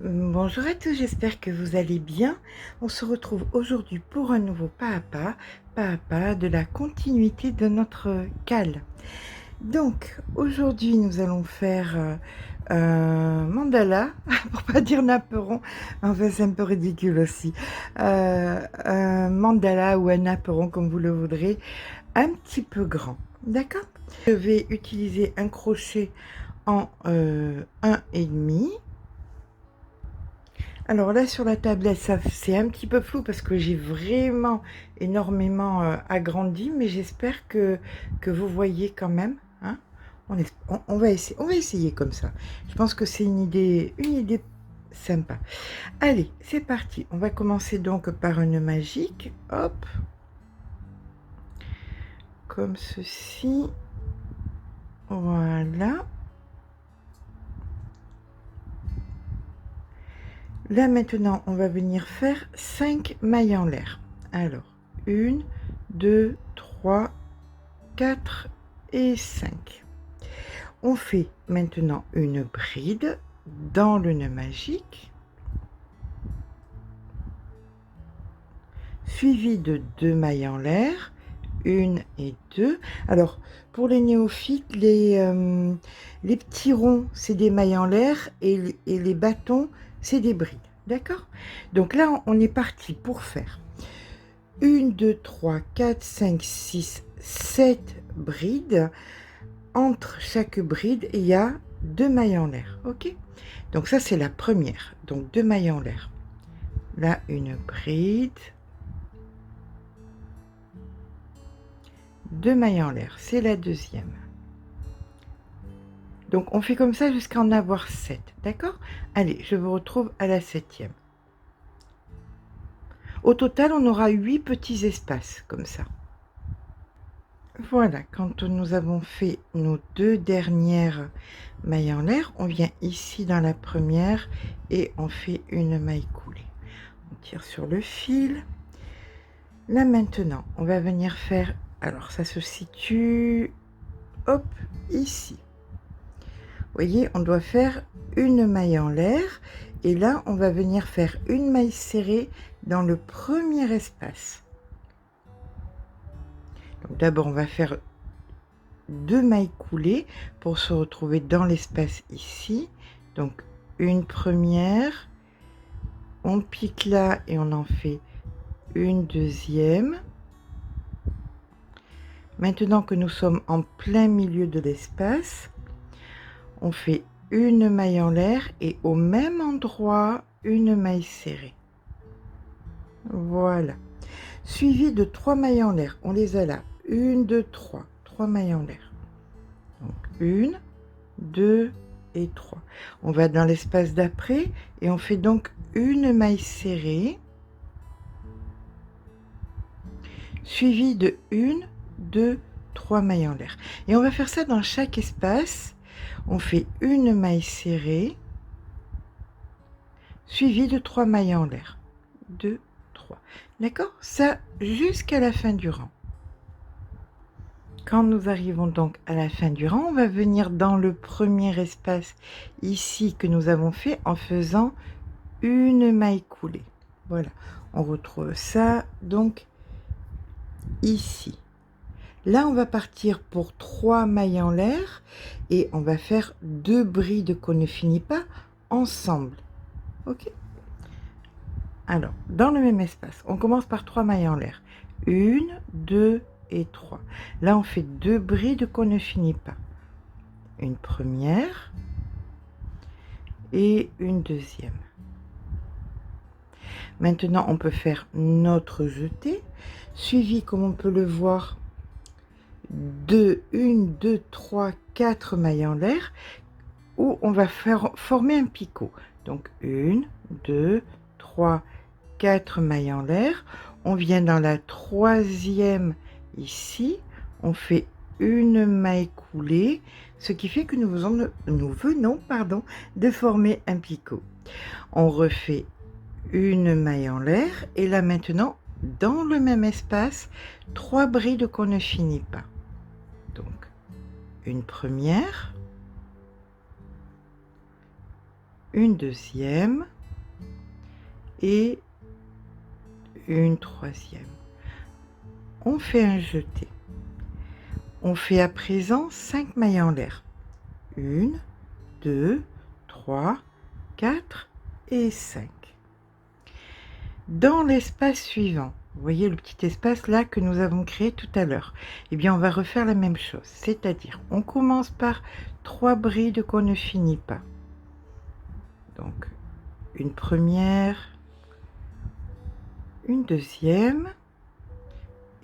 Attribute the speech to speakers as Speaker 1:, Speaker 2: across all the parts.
Speaker 1: Bonjour à tous, j'espère que vous allez bien. On se retrouve aujourd'hui pour un nouveau pas à pas de la continuité de notre cale. Donc aujourd'hui nous allons faire, un mandala, pour pas dire naperon, enfin c'est un peu ridicule aussi. Un mandala ou un naperon comme vous le voudrez, un petit peu grand, d'accord? Je vais utiliser un crochet en, 1,5. Alors là, sur la tablette, ça c'est un petit peu flou parce que j'ai vraiment énormément, agrandi, mais j'espère que vous voyez quand même, hein. On va essayer comme ça. Je pense que c'est une idée sympa. Allez, c'est parti. On va commencer donc par un nœud magique. Hop, comme ceci. Voilà. Là maintenant, on va venir faire 5 mailles en l'air. Alors, 1, 2, 3, 4 et 5. On fait maintenant une bride dans le nœud magique, suivi de 2 mailles en l'air, 1 et 2. Alors, pour les néophytes, les petits ronds, c'est des mailles en l'air et les bâtons, c'est des brides. D'accord? Donc là, on est parti pour faire 1, 2, 3, 4, 5, 6, 7 brides. Entre chaque bride, il y a 2 mailles en l'air, OK? Donc ça, c'est la première, donc 2 mailles en l'air. Là, une bride, 2 mailles en l'air, c'est la deuxième. Donc on fait comme ça jusqu'à en avoir 7, d'accord? Allez, je vous retrouve à la 7e. Au total, on aura 8 petits espaces comme ça. Voilà, quand nous avons fait nos 2 dernières mailles en l'air, on vient ici dans la première et on fait une maille coulée. On tire sur le fil. Là maintenant, on va venir faire, alors ça se situe, hop, ici. Vous voyez, on doit faire une maille en l'air et là, on va venir faire une maille serrée dans le premier espace. Donc d'abord, on va faire 2 mailles coulées pour se retrouver dans l'espace ici. Donc une première, on pique là et on en fait une deuxième. Maintenant que nous sommes en plein milieu de l'espace, on fait une maille en l'air et au même endroit, une maille serrée. Voilà. Suivi de 3 mailles en l'air. On les a là. 1, 2, 3. 3 mailles en l'air. Donc 1, 2 et 3. On va dans l'espace d'après et on fait donc une maille serrée, suivie de 1, 2, 3 mailles en l'air. Et on va faire ça dans chaque espace. On fait une maille serrée, suivie de 3 mailles en l'air. 2, 3. D'accord? Ça jusqu'à la fin du rang. Quand nous arrivons donc à la fin du rang, on va venir dans le premier espace ici que nous avons fait en faisant une maille coulée. Voilà, on retrouve ça donc ici. Là, on va partir pour 3 mailles en l'air et on va faire 2 brides qu'on ne finit pas ensemble. OK? Alors, dans le même espace, on commence par 3 mailles en l'air. 1, 2 et 3. Là, on fait 2 brides qu'on ne finit pas. Une première et une deuxième. Maintenant, on peut faire notre jeté, suivi, comme on peut le voir, de 1, 2, 3, 4 mailles en l'air, où on va former un picot. Donc 1, 2, 3, 4 mailles en l'air. On vient dans la troisième ici, on fait une maille coulée, ce qui fait que nous venons de former un picot. On refait une maille en l'air et là maintenant, dans le même espace, 3 brides qu'on ne finit pas. Donc, une première, une deuxième et une troisième. On fait un jeté. On fait à présent 5 mailles en l'air. 1, 2, 3, 4 et 5. Dans l'espace suivant, vous voyez le petit espace là que nous avons créé tout à l'heure, eh bien on va refaire la même chose, c'est-à-dire on commence par 3 brides qu'on ne finit pas. Donc une première, une deuxième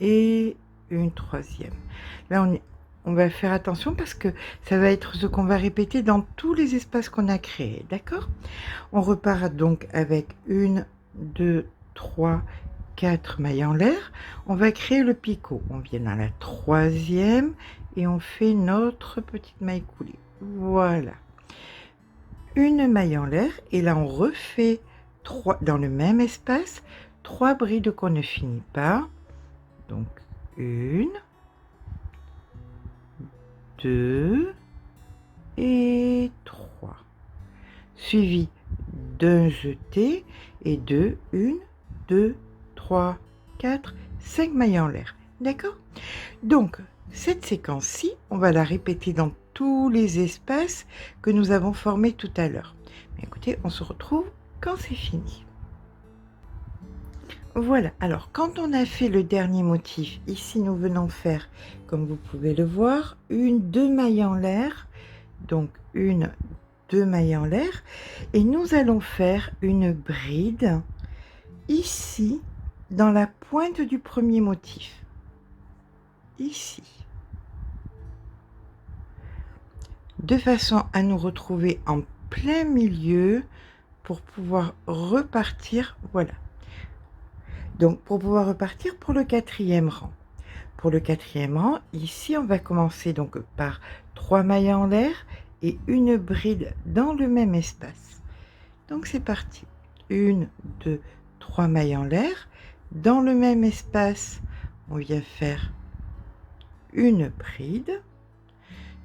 Speaker 1: et une troisième. Là on va faire attention parce que ça va être ce qu'on va répéter dans tous les espaces qu'on a créés, d'accord? On repart donc avec 1, 2, 3, 4 mailles en l'air. On va créer le picot. On vient dans la troisième et on fait notre petite maille coulée. Voilà. Une maille en l'air et là on refait 3 dans le même espace, 3 brides qu'on ne finit pas. Donc 1, 2 et 3. Suivi d'un jeté et de 1, 2, 3, 4, 5 mailles en l'air. D'accord? Donc, cette séquence-ci, on va la répéter dans tous les espaces que nous avons formés tout à l'heure. Mais écoutez, on se retrouve quand c'est fini. Voilà, alors quand on a fait le dernier motif, ici nous venons faire, comme vous pouvez le voir, 2 mailles en l'air, donc 2 mailles en l'air, et nous allons faire une bride ici, dans la pointe du premier motif, ici, de façon à nous retrouver en plein milieu pour pouvoir repartir, voilà. Donc pour pouvoir repartir pour le 4e rang. Pour le 4e rang, ici on va commencer donc par 3 mailles en l'air et une bride dans le même espace. Donc c'est parti. 1, 2, 3 mailles en l'air. Dans le même espace, on vient faire une bride,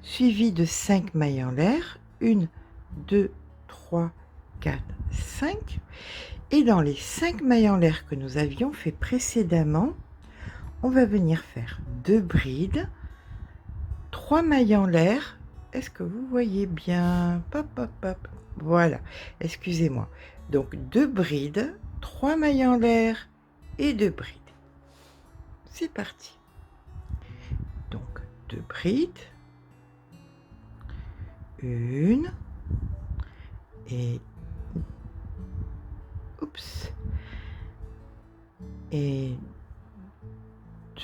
Speaker 1: suivie de 5 mailles en l'air. 1, 2, 3, 4, 5. Et dans les 5 mailles en l'air que nous avions fait précédemment, on va venir faire 2 brides, 3 mailles en l'air. Est-ce que vous voyez bien? Pop, pop, pop. Voilà, excusez-moi. Donc 2 brides, 3 mailles en l'air et 2 brides. C'est parti. Donc 2 brides, 1 et et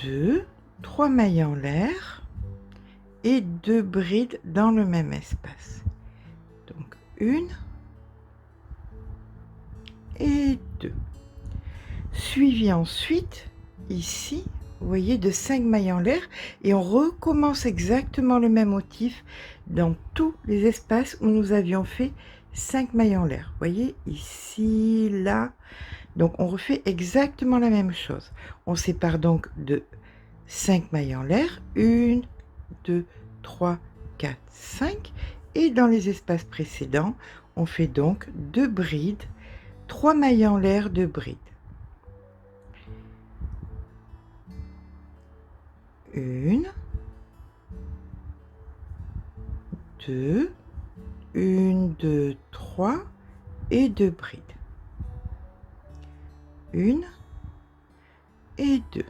Speaker 1: 2, 3 mailles en l'air et 2 brides dans le même espace. Donc 1 et 2. Suivi ensuite, ici, vous voyez, de 5 mailles en l'air et on recommence exactement le même motif dans tous les espaces où nous avions fait 5 mailles en l'air. Vous voyez, ici, là. Donc on refait exactement la même chose. On sépare donc de 5 mailles en l'air, 1, 2, 3, 4, 5. Et dans les espaces précédents, on fait donc 2 brides, 3 mailles en l'air, 2 brides. 1, 2, 1, 2, 3 et 2 brides. 1 et 2.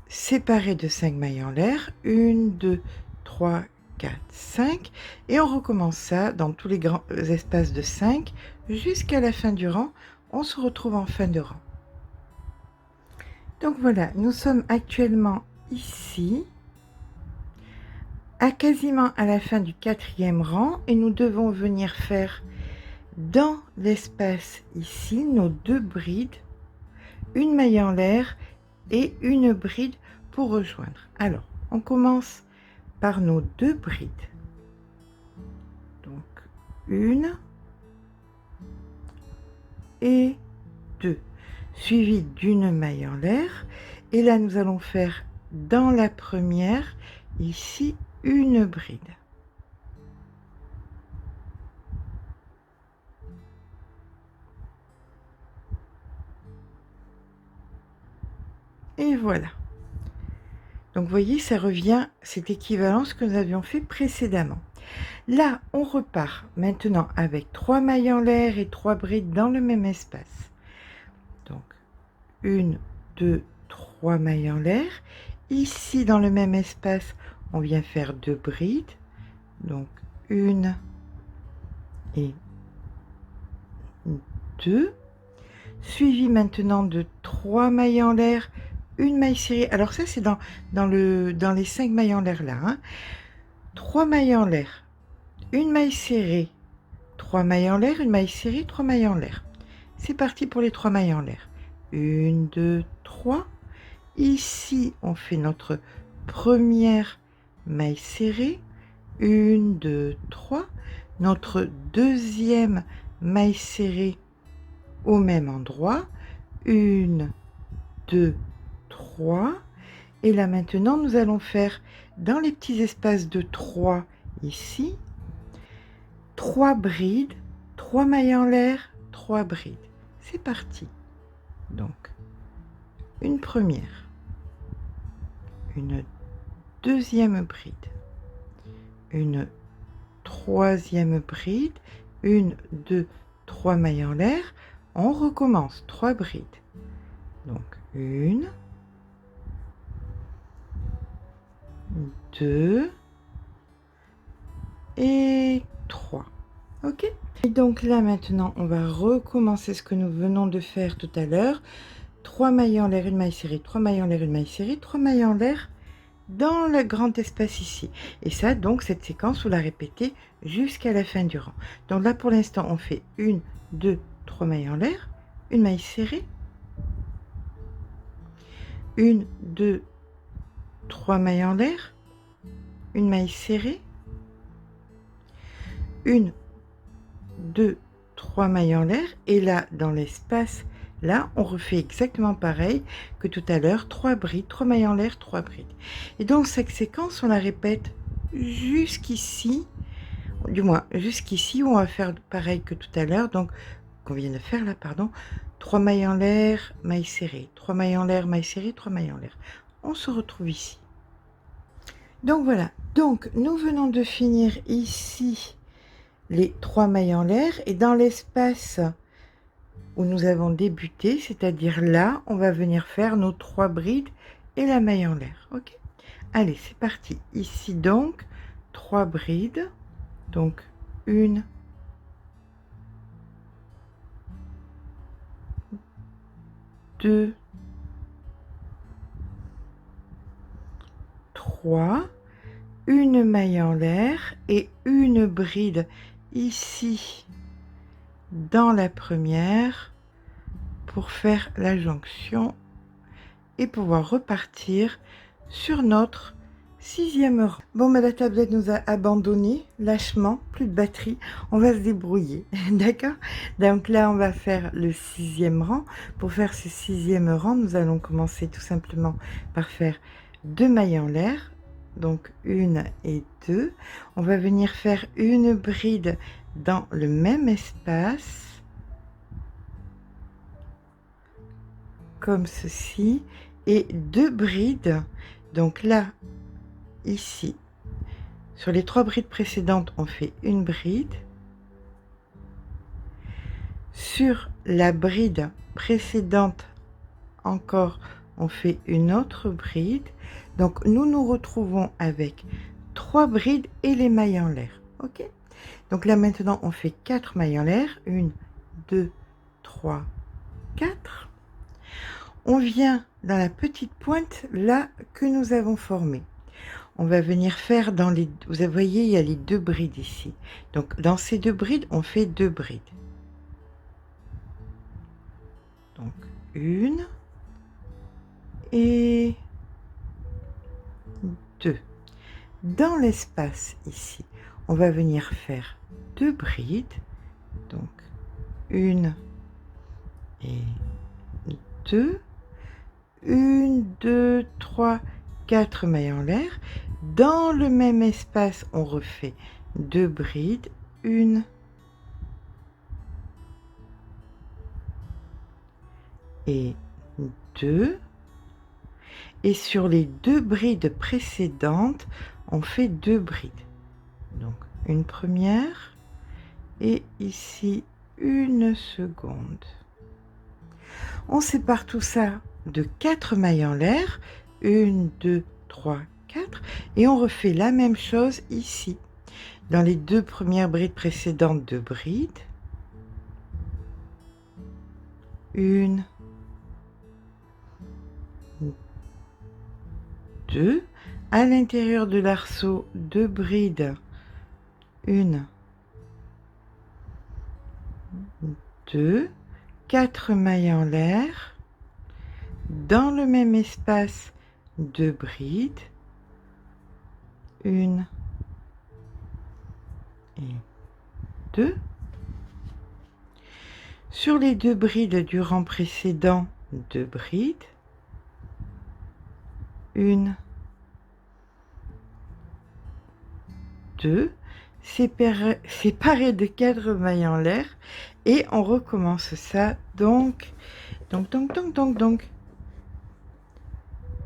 Speaker 1: Séparés de 5 mailles en l'air, 1, 2, 3, 4, 5. Et on recommence ça dans tous les grands espaces de 5 jusqu'à la fin du rang. On se retrouve en fin de rang. Donc voilà, nous sommes actuellement ici, quasiment à la fin du 4e rang, et nous devons venir faire dans l'espace ici nos 2 brides, une maille en l'air et une bride pour rejoindre. Alors, on commence par nos 2 brides. Donc, 1 et 2, suivi d'une maille en l'air. Et là, nous allons faire dans la première, ici, une bride. et voilà. Donc vous voyez, ça revient, c'est équivalent à ce que nous avions fait précédemment. Là, on repart maintenant avec 3 mailles en l'air et 3 brides dans le même espace. Donc 1, 2, 3 mailles en l'air. Ici, dans le même espace, on vient faire 2 brides. Donc 1 et 2. Suivi maintenant de 3 mailles en l'air, une maille serrée. Alors ça, c'est dans les 5 mailles en l'air là. Hein. 3 mailles en l'air, une maille serrée, 3 mailles en l'air, une maille serrée, 3 mailles en l'air. C'est parti pour les 3 mailles en l'air. 1, 2, 3. Ici, on fait notre première maille serrée. 1, 2, 3. Notre deuxième maille serrée au même endroit. 1, 2, 3. Et là maintenant, nous allons faire dans les petits espaces de 3 ici, 3 brides, 3 mailles en l'air, 3 brides. C'est parti. Donc, une première, une deuxième bride, une troisième bride, 1, 2, 3 mailles en l'air. On recommence, 3 brides. Donc, 1, 2 et 3. Ok. Et donc là maintenant, on va recommencer ce que nous venons de faire tout à l'heure. 3 mailles en l'air, une maille serrée, 3 mailles en l'air, une maille serrée, 3 mailles en l'air dans le grand espace ici. Et ça, donc, cette séquence, vous la répétez jusqu'à la fin du rang. Donc là, pour l'instant, on fait 1, 2, 3 mailles en l'air, une maille serrée, 1, 2, 3 mailles en l'air, une maille serrée, 1, 2, 3 mailles en l'air, et là, dans l'espace, là, on refait exactement pareil que tout à l'heure, 3 brides, 3 mailles en l'air, 3 brides. Et donc, cette séquence, on la répète jusqu'ici, du moins jusqu'ici, où on va faire pareil que tout à l'heure, donc, qu'on vient de faire là, pardon, 3 mailles en l'air, maille serrée, 3 mailles en l'air, maille serrée, 3 mailles en l'air. On se retrouve ici. Donc voilà, donc nous venons de finir ici les 3 mailles en l'air, et dans l'espace où nous avons débuté, c'est-à-dire là, on va venir faire nos 3 brides et la maille en l'air. Ok, allez, c'est parti. Ici donc 3 brides, donc 1, 2, 3, une maille en l'air et une bride ici dans la première pour faire la jonction et pouvoir repartir sur notre 6e rang. Bon, la tablette nous a abandonné lâchement, plus de batterie, on va se débrouiller, d'accord? Donc là, on va faire le 6e rang. Pour faire ce 6e rang, nous allons commencer tout simplement par faire 2 mailles en l'air, donc 1 et 2. On va venir faire une bride dans le même espace, comme ceci, et 2 brides. Donc là, ici, sur les 3 brides précédentes, on fait une bride. Sur la bride précédente, encore, on fait une autre bride. Donc nous nous retrouvons avec 3 brides et les mailles en l'air. Ok, donc là maintenant on fait 4 mailles en l'air, 1, 2, 3, 4. On vient dans la petite pointe là que nous avons formée. On va venir faire dans les, vous voyez, il y a les 2 brides ici. Donc dans ces 2 brides, on fait 2 brides. Donc une et 2. Dans l'espace ici, on va venir faire 2 brides, donc 1 et 2, 1, 2, 3, 4 mailles en l'air. Dans le même espace, on refait 2 brides, 1 et 2, et sur les 2 brides précédentes, on fait 2 brides. Donc une première et ici une seconde. On sépare tout ça de 4 mailles en l'air, 1, 2, 3, 4, et on refait la même chose ici. Dans les 2 premières brides précédentes, 2 brides. 1, 2. À l'intérieur de l'arceau, 2 brides. 1, 2, 4 mailles en l'air. Dans le même espace, 2 brides. 1 et 2. Sur les 2 brides du rang précédent, 2 brides. 1, 2, séparées de 4 mailles en l'air, et on recommence ça donc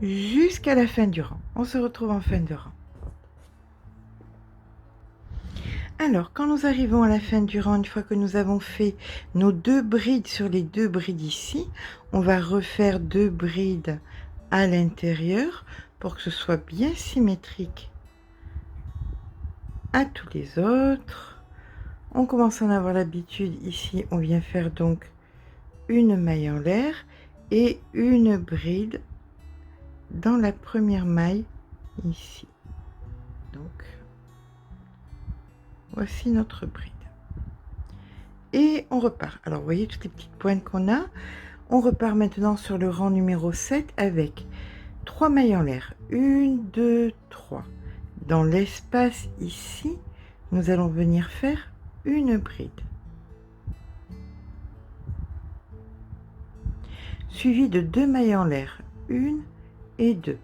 Speaker 1: jusqu'à la fin du rang. On se retrouve en fin de rang. Alors, quand nous arrivons à la fin du rang, une fois que nous avons fait nos 2 brides sur les 2 brides ici, on va refaire 2 brides à l'intérieur pour que ce soit bien symétrique à tous les autres. On commence à en avoir l'habitude. Ici, on vient faire donc une maille en l'air et une bride dans la première maille ici. Donc, voici notre bride. Et on repart. Alors, vous voyez toutes les petites pointes qu'on a. On repart maintenant sur le rang numéro 7 avec 3 mailles en l'air. 1, 2, 3. Dans l'espace ici, nous allons venir faire une bride. Suivi de 2 mailles en l'air. 1 et 2.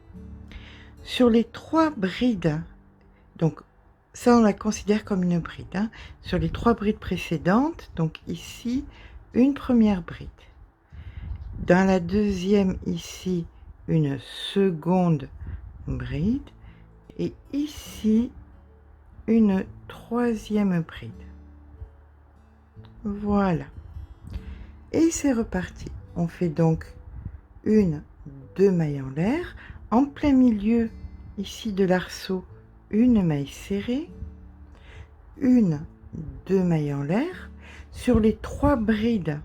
Speaker 1: Sur les 3 brides, donc ça on la considère comme une bride, hein. Sur les 3 brides précédentes, donc ici, une première bride. Dans la deuxième ici, une seconde bride. Et ici, une troisième bride. Voilà. Et c'est reparti. On fait donc 1, 2 mailles en l'air. En plein milieu, ici de l'arceau, une maille serrée. 1, 2 mailles en l'air. Sur les 3 brides,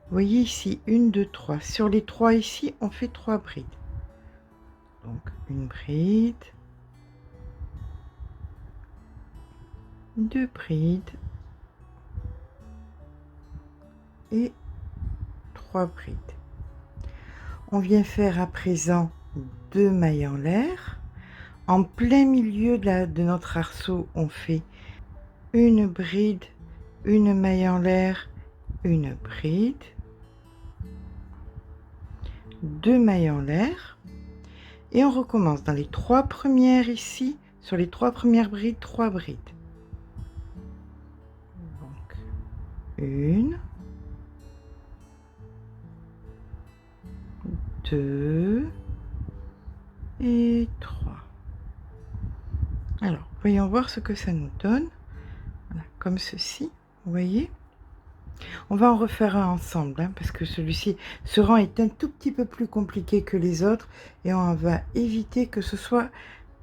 Speaker 1: vous voyez ici, 1, 2, 3. Sur les 3 ici, on fait 3 brides. Donc une bride, 2 brides et 3 brides. On vient faire à présent 2 mailles en l'air. En plein milieu de notre arceau, on fait une bride, une maille en l'air, une bride, 2 mailles en l'air. Et on recommence dans les 3 premières ici, sur les 3 premières brides, 3 brides. Donc, 1, 2 et 3. Alors, voyons voir ce que ça nous donne. Voilà, comme ceci, vous voyez. On va en refaire un ensemble, hein, parce que ce rang est un tout petit peu plus compliqué que les autres et on va éviter que ce soit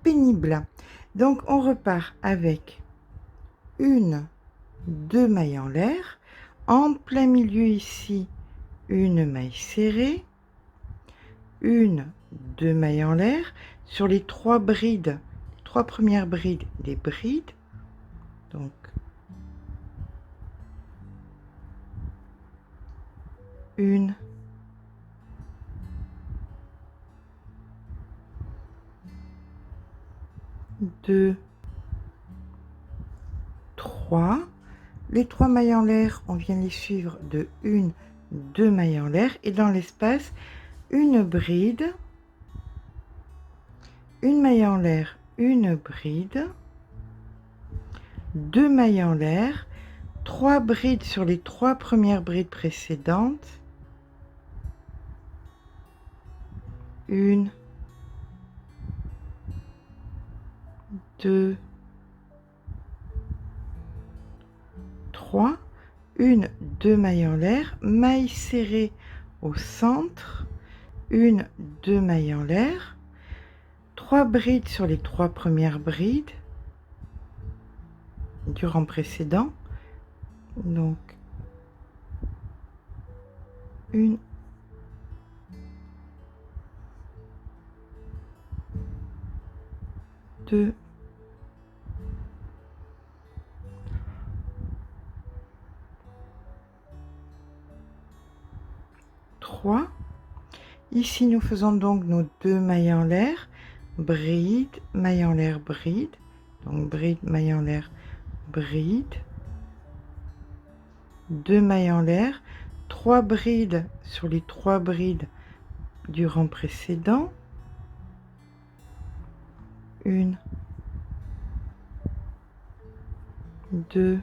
Speaker 1: pénible. Donc on repart avec 1, 2 mailles en l'air, en plein milieu ici, une maille serrée, 1, 2 mailles en l'air, sur les 3 brides, les 3 premières brides, des brides, donc 1, 2, 3. Les 3 mailles en l'air, on vient les suivre de 1, 2 mailles en l'air et dans l'espace, une bride, une maille en l'air, une bride, 2 mailles en l'air, 3 brides sur les 3 premières brides précédentes, 1, 2, 3, 1, 2 mailles en l'air, maille serrée au centre, 1, 2 mailles en l'air, 3 brides sur les 3 premières brides du rang précédent, donc 1, 2, 3. Ici, nous faisons donc nos 2 mailles en l'air, bride, maille en l'air, bride, donc bride, maille en l'air, bride, 2 mailles en l'air, 3 brides sur les 3 brides du rang précédent, 1, 2,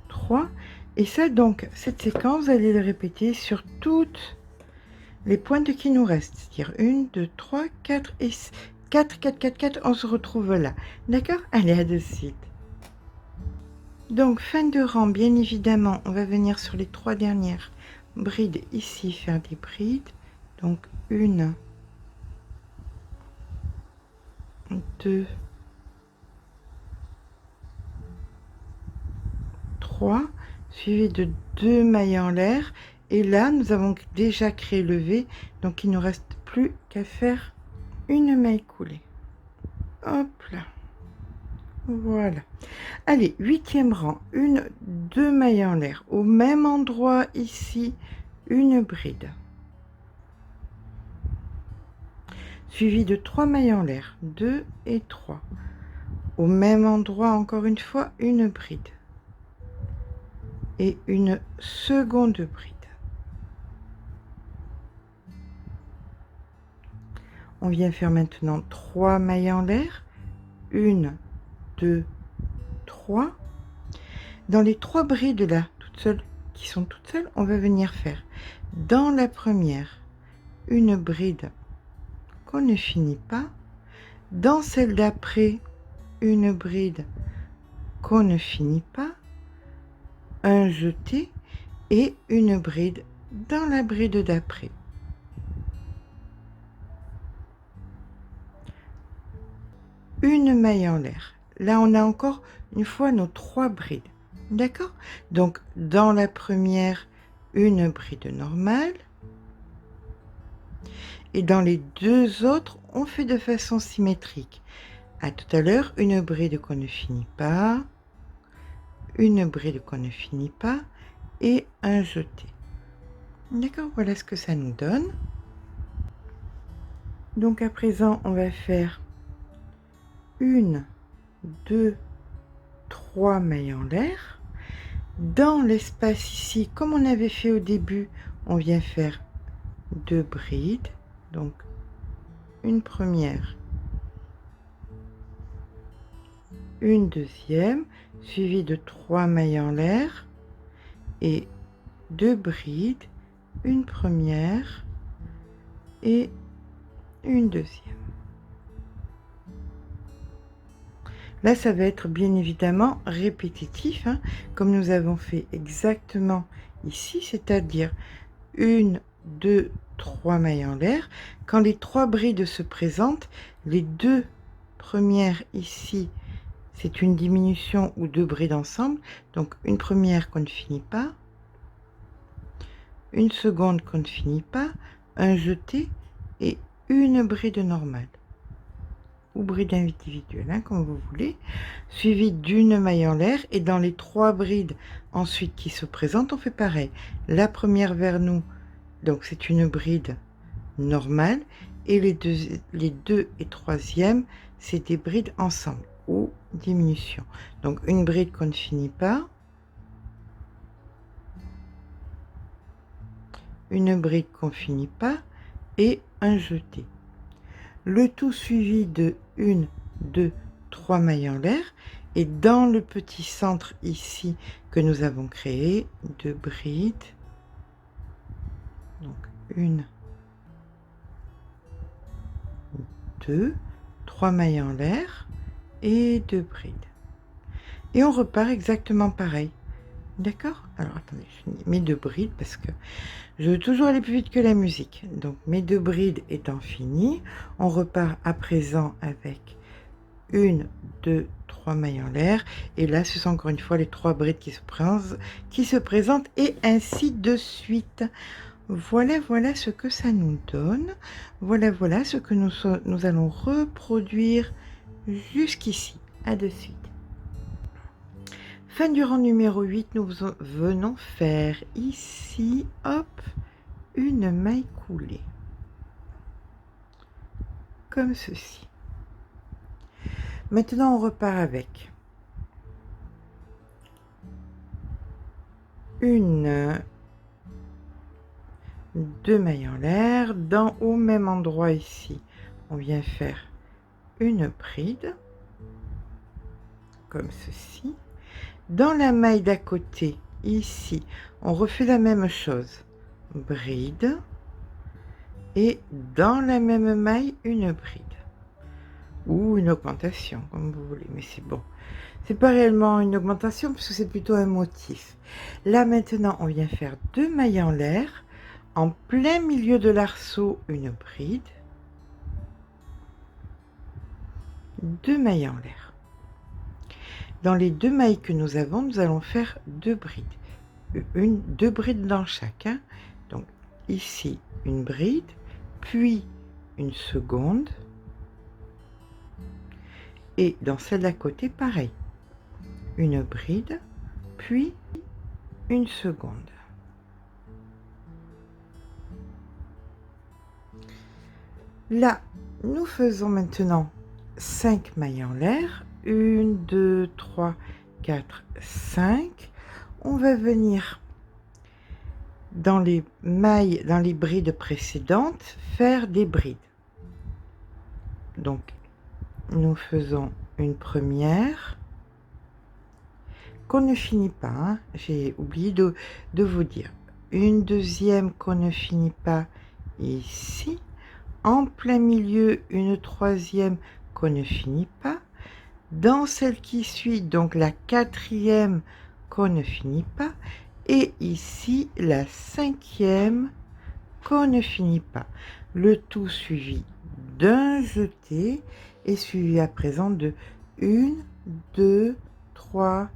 Speaker 1: 3. Et ça, donc, cette séquence, vous allez le répéter sur toutes les pointes qui nous restent. C'est-à-dire 1, 2, 3, 4 et 4, 4, 4, 4, on se retrouve là. D'accord? Allez, à de suite. Donc, fin de rang, bien évidemment, on va venir sur les 3 dernières brides ici, faire des brides. Donc, 1, 2, 3, suivi de 2 mailles en l'air. Et là, nous avons déjà créé le V, donc il ne nous reste plus qu'à faire une maille coulée. Hop là. Voilà. Allez, 8e rang, 1, 2 mailles en l'air. Au même endroit ici, une bride. Suivi de 3 mailles en l'air, 2 et 3. Au même endroit, encore une fois, une bride. Et une seconde bride. On vient faire maintenant 3 mailles en l'air, 1, 2, 3. Dans les 3 brides là, toutes seules, qui sont toutes seules, on va venir faire dans la première une bride qu'on ne finit pas, dans celle d'après une bride qu'on ne finit pas, un jeté et une bride dans la bride d'après. Une maille en l'air. Là, on a encore une fois nos 3 brides. D'accord? Donc, dans la première, une bride normale. Et dans les 2 autres, on fait de façon symétrique. À tout à l'heure, une bride qu'on ne finit pas, une bride qu'on ne finit pas et un jeté. D'accord? Voilà ce que ça nous donne. Donc, à présent, on va faire 1, 2, 3 mailles en l'air. Dans l'espace ici, comme on avait fait au début, on vient faire 2 brides. Donc, une première, une deuxième, suivie de 3 mailles en l'air et 2 brides, une première et une deuxième. Là, ça va être bien évidemment répétitif, hein, comme nous avons fait exactement ici, c'est-à-dire 1, 2, 3 mailles en l'air. Quand les 3 brides se présentent, les 2 premières ici, c'est une diminution ou 2 brides ensemble. Donc, une première qu'on ne finit pas, une seconde qu'on ne finit pas, un jeté et une bride normale. Ou bride individuelle, hein, comme vous voulez, suivi d'une maille en l'air. Et dans les 3 brides ensuite qui se présentent, on fait pareil. La première vers nous, donc c'est une bride normale, et les deux et troisième, c'est des brides ensemble ou diminution. Donc une bride qu'on ne finit pas, une bride qu'on ne finit pas et un jeté. Le tout suivi de 1, 2, 3 mailles en l'air. Et dans le petit centre ici que nous avons créé, 2 brides. Donc 1, 2, 3 mailles en l'air et 2 brides. Et on repart exactement pareil. D'accord? Alors attendez, je mets 2 brides parce que je veux toujours aller plus vite que la musique. Donc mes 2 brides étant finies, on repart à présent avec 1, 2, 3 mailles en l'air. Et là, ce sont encore une fois les 3 brides qui se présentent et ainsi de suite. Voilà, voilà ce que ça nous donne. Voilà, voilà ce que nous allons reproduire jusqu'ici. À de suite. Fin du rang numéro 8, nous venons faire ici, hop, une maille coulée. Comme ceci. Maintenant, on repart avec une, 2 mailles en l'air. Au même endroit ici, on vient faire une bride, comme ceci. Dans la maille d'à côté, ici, on refait la même chose. Bride. Et dans la même maille, une bride. Ou une augmentation, comme vous voulez, mais c'est bon. C'est pas réellement une augmentation, parce que c'est plutôt un motif. Là, maintenant, on vient faire 2 mailles en l'air. En plein milieu de l'arceau, une bride. 2 mailles en l'air. Dans les 2 mailles que nous avons, nous allons faire 2 brides. 2 brides dans chacun. Donc ici, une bride, puis une seconde. Et dans celle d'à côté, pareil. Une bride, puis une seconde. Là, nous faisons maintenant 5 mailles en l'air. 1, 2, 3, 4, 5. On va venir dans les mailles, dans les brides précédentes, faire des brides. Donc, nous faisons une première qu'on ne finit pas. Hein. J'ai oublié de vous dire. Une deuxième qu'on ne finit pas ici. En plein milieu, une troisième qu'on ne finit pas. Dans celle qui suit, donc la quatrième qu'on ne finit pas. Et ici, la cinquième qu'on ne finit pas. Le tout suivi d'un jeté et suivi à présent de 1, 2, 3,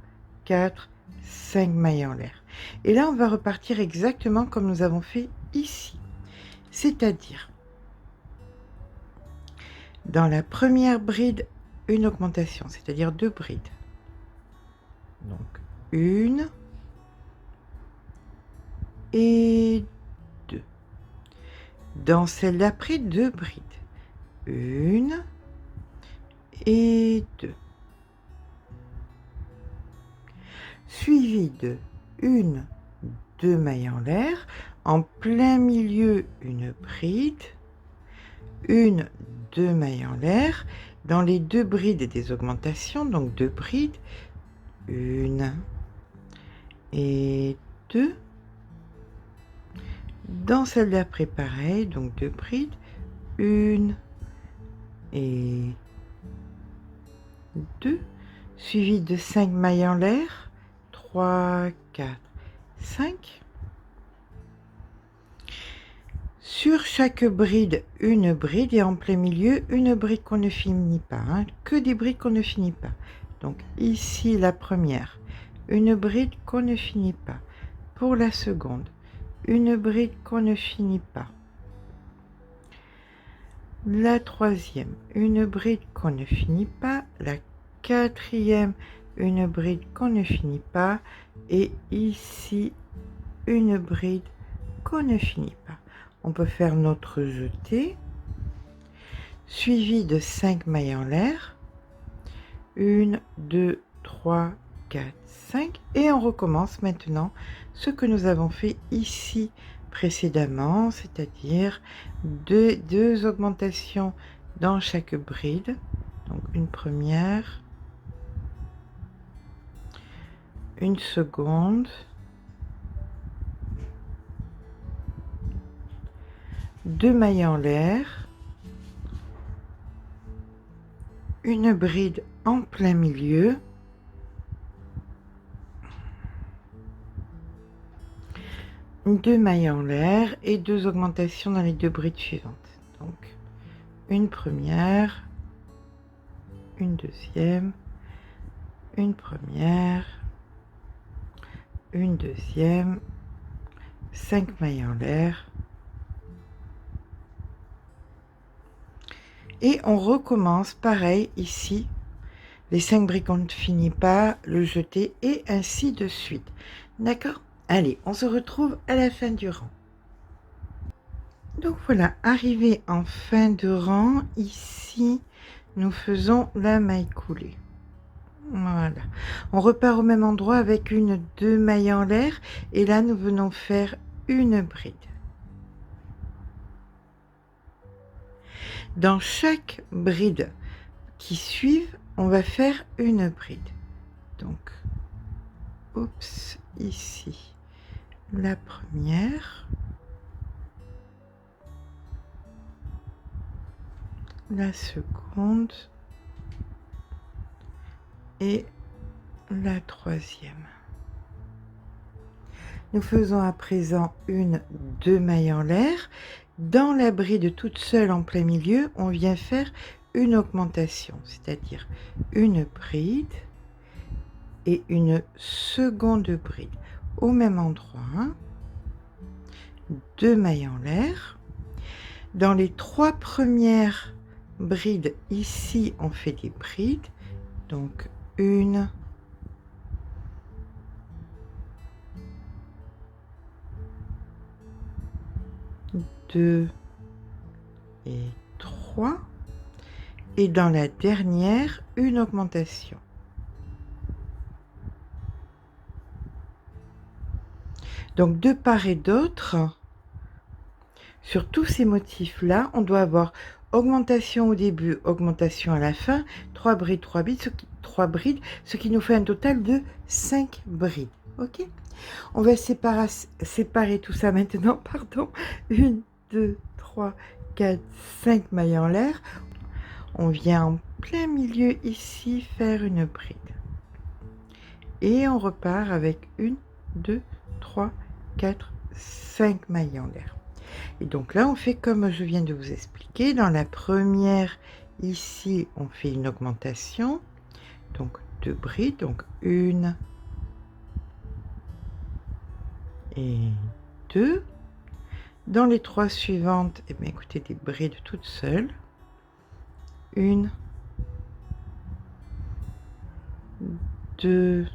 Speaker 1: 4, 5 mailles en l'air. Et là, on va repartir exactement comme nous avons fait ici. C'est-à-dire, dans la première bride, une augmentation, c'est-à-dire 2 brides. Donc, 1 et 2. Dans celle d'après, 2 brides. 1 et 2. Suivi de 1, 2 mailles en l'air. En plein milieu, une bride. 1, 2 mailles en l'air. Dans les 2 brides des augmentations, donc 2 brides. 1 et 2. Dans celle d'après, pareil, donc 2 brides. 1 et 2. Suivi de 5 mailles en l'air. 3, 4, 5. Sur chaque bride, une bride et en plein milieu, une bride qu'on ne finit pas. Hein, que des brides qu'on ne finit pas. Donc ici, la première, une bride qu'on ne finit pas. Pour la seconde, une bride qu'on ne finit pas. La troisième, une bride qu'on ne finit pas. La quatrième, une bride qu'on ne finit pas. Et ici, une bride qu'on ne finit pas. On peut faire notre jeté, suivi de 5 mailles en l'air. 1, 2, 3, 4, 5. Et on recommence maintenant ce que nous avons fait ici précédemment, c'est-à-dire deux augmentations dans chaque bride. Donc une première, une seconde, 2 mailles en l'air, une bride en plein milieu, deux mailles en l'air et deux augmentations dans les deux brides suivantes. Donc une première, une deuxième, une première, une deuxième, 5 mailles en l'air, et on recommence pareil ici, les 5 brides qu'on ne finit pas, le jeter et ainsi de suite. D'accord? Allez, on se retrouve à la fin du rang. Donc voilà, arrivé en fin de rang, ici nous faisons la maille coulée. Voilà, on repart au même endroit avec une 2 mailles en l'air et là nous venons faire une bride. Dans chaque bride qui suivent, on va faire une bride. Donc, oups, ici, la première, la seconde et la troisième. Nous faisons à présent une 2 mailles en l'air. Dans la bride toute seule en plein milieu, on vient faire une augmentation, c'est-à-dire une bride et une seconde bride au même endroit, 2 mailles en l'air. Dans les 3 premières brides, ici on fait des brides, donc une, deux et 3, et dans la dernière, une augmentation. Donc de part et d'autre, sur tous ces motifs-là, on doit avoir augmentation au début, augmentation à la fin, 3 brides, 3 brides, ce qui nous fait un total de 5 brides. Ok? On va séparer tout ça maintenant, pardon. 1, 2, 3, 4, 5 mailles en l'air. On vient en plein milieu ici faire une bride. Et on repart avec 1, 2, 3, 4, 5 mailles en l'air. Et donc là, on fait comme je viens de vous expliquer. Dans la première, ici, on fait une augmentation. Donc 2 brides, donc 1 et 2. Dans les 3 suivantes, eh bien, écoutez, des brides toutes seules. 1, 2,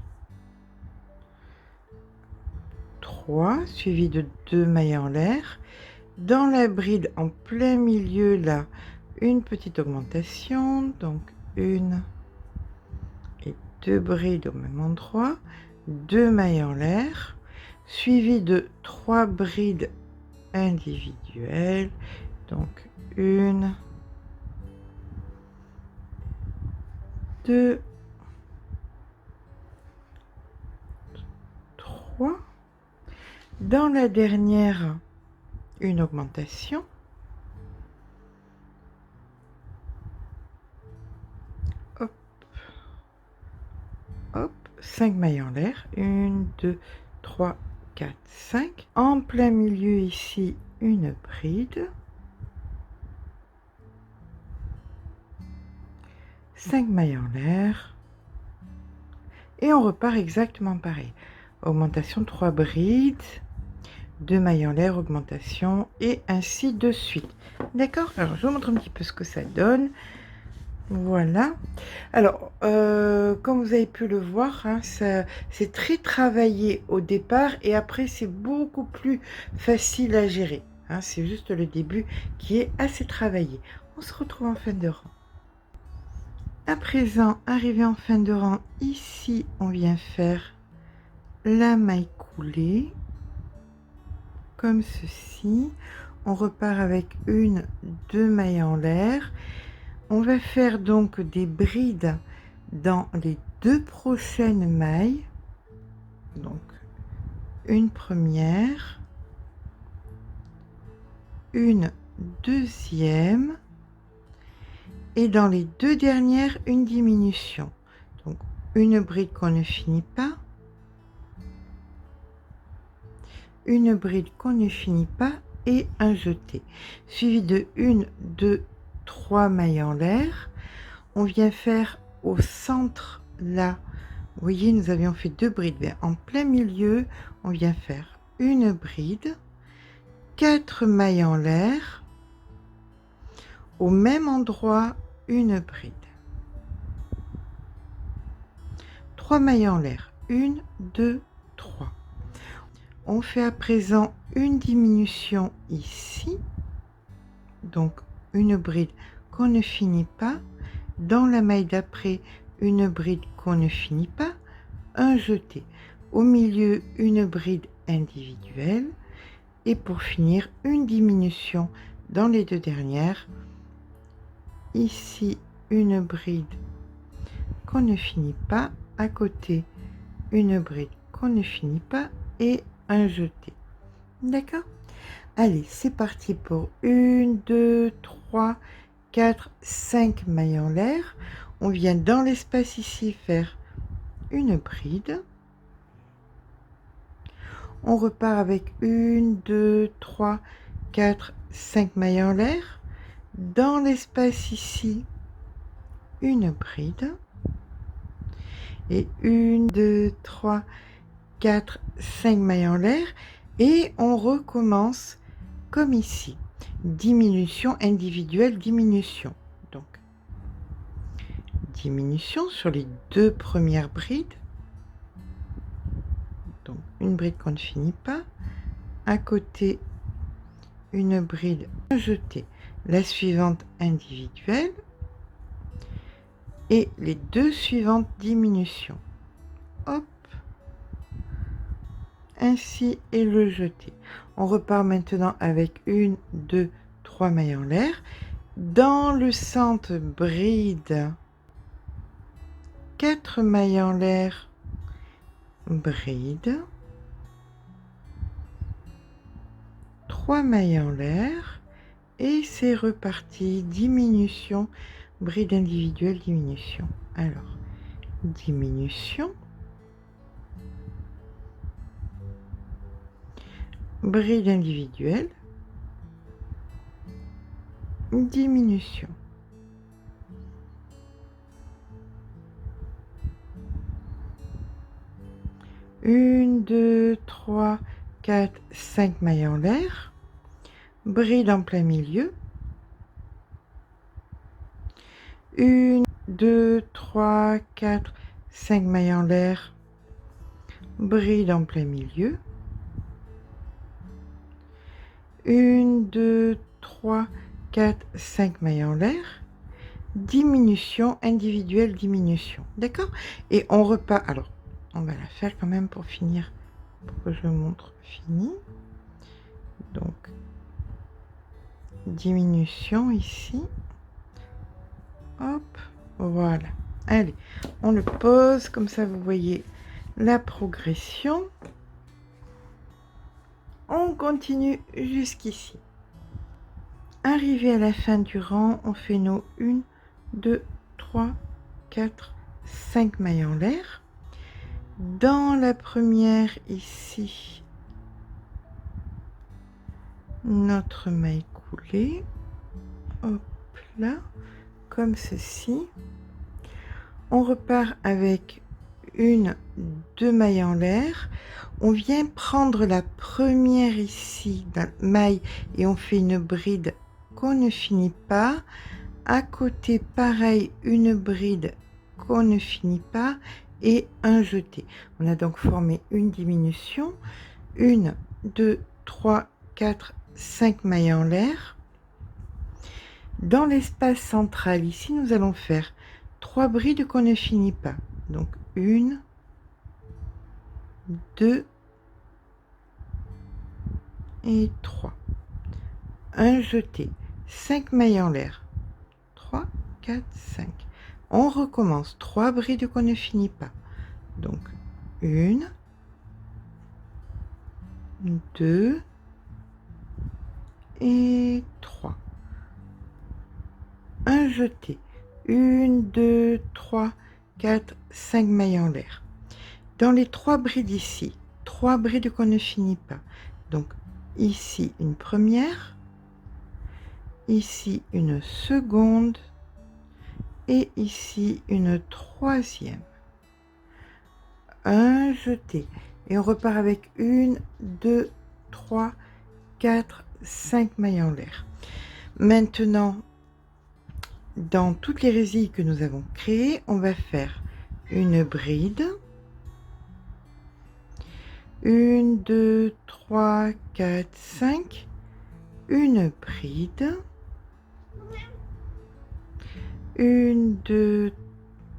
Speaker 1: 3, suivi de 2 mailles en l'air. Dans la bride en plein milieu, là, une petite augmentation, donc 1 et 2 brides au même endroit, 2 mailles en l'air, suivi de 3 brides individuelles, donc 1, 2, 3. Dans la dernière, une augmentation. Hop, hop, 5 mailles en l'air. 1, 2, 3, 4, 5. En plein milieu ici, une bride. 5 mailles en l'air. Et on repart exactement pareil. Augmentation, 3 brides. 2 mailles en l'air, augmentation, et ainsi de suite. D'accord? Alors, je vous montre un petit peu ce que ça donne. Voilà. Alors, comme vous avez pu le voir, hein, c'est très travaillé au départ, et après, c'est beaucoup plus facile à gérer. Hein, c'est juste le début qui est assez travaillé. On se retrouve en fin de rang. À présent, arrivé en fin de rang, ici, on vient faire la maille coulée. Comme ceci, on repart avec 1, 2 mailles en l'air. On va faire donc des brides dans les 2 prochaines mailles. Donc une première, une deuxième, et dans les deux dernières, une diminution. Donc une bride qu'on ne finit pas, une bride qu'on ne finit pas et un jeté, suivi de 1, 2, 3 mailles en l'air. On vient faire au centre là, vous voyez, nous avions fait 2 brides, mais en plein milieu, on vient faire une bride, 4 mailles en l'air, au même endroit, une bride, 3 mailles en l'air, 1, 2, 3. On fait à présent une diminution ici, donc une bride qu'on ne finit pas, dans la maille d'après une bride qu'on ne finit pas, un jeté, au milieu une bride individuelle, et pour finir une diminution dans les deux dernières, ici une bride qu'on ne finit pas, à côté une bride qu'on ne finit pas et un jeté. D'accord? Allez, c'est parti pour 1, 2, 3, 4, 5 mailles en l'air. On vient dans l'espace ici faire une bride. On repart avec 1, 2, 3, 4, 5 mailles en l'air. Dans l'espace ici, une bride. Et 1, 2, 3, 4, 5 mailles en l'air. Et on recommence comme ici. Diminution individuelle, diminution. Donc, diminution sur les deux premières brides. Donc, une bride qu'on ne finit pas. À côté, une bride jetée. La suivante individuelle. Et les deux suivantes diminutions. Hop. Ainsi et le jeté. On repart maintenant avec 1, 2, 3 mailles en l'air. Dans le centre, bride. 4 mailles en l'air. Bride. 3 mailles en l'air. Et c'est reparti. Diminution. Bride individuelle, diminution. Alors, diminution. Bride individuelle, diminution. Une, 2, 3, 4, 5 mailles en l'air, bride en plein milieu. 1, 2, 3, 4, 5 mailles en l'air, bride en plein milieu. 1, 2, 3, 4, 5 mailles en l'air, diminution individuelle, diminution. D'accord? Et on repart. Alors, on va la faire quand même pour finir, pour que je montre fini. Donc, diminution ici. Hop, voilà. Allez, on le pose comme ça, vous voyez la progression. On continue jusqu'ici. Arrivé à la fin du rang, on fait nos 1, 2, 3, 4, 5 mailles en l'air. Dans la première ici, notre maille coulée. Hop là, comme ceci. On repart avec 1, 2 mailles en l'air. On vient prendre la première ici, maille, et on fait une bride qu'on ne finit pas. À côté, pareil, une bride qu'on ne finit pas et un jeté. On a donc formé une diminution. 1, 2, 3, 4, 5 mailles en l'air. Dans l'espace central, ici, nous allons faire 3 brides qu'on ne finit pas. Donc, 1, 2 et 3. Un jeté. 5 mailles en l'air. 3, 4, 5. On recommence. 3 brides qu'on ne finit pas. Donc, 1, 2 et 3. Un jeté. 1, 2, 3, 4, 5 mailles en l'air. Dans les 3 brides ici, 3 brides qu'on ne finit pas. Donc ici une première, ici une seconde et ici une troisième. Un jeté. Et on repart avec 1, 2, 3, 4, 5 mailles en l'air. Maintenant, dans toutes les résilles que nous avons créées, on va faire une bride. 1, 2, 3, 4, 5. Une bride. 1, 2,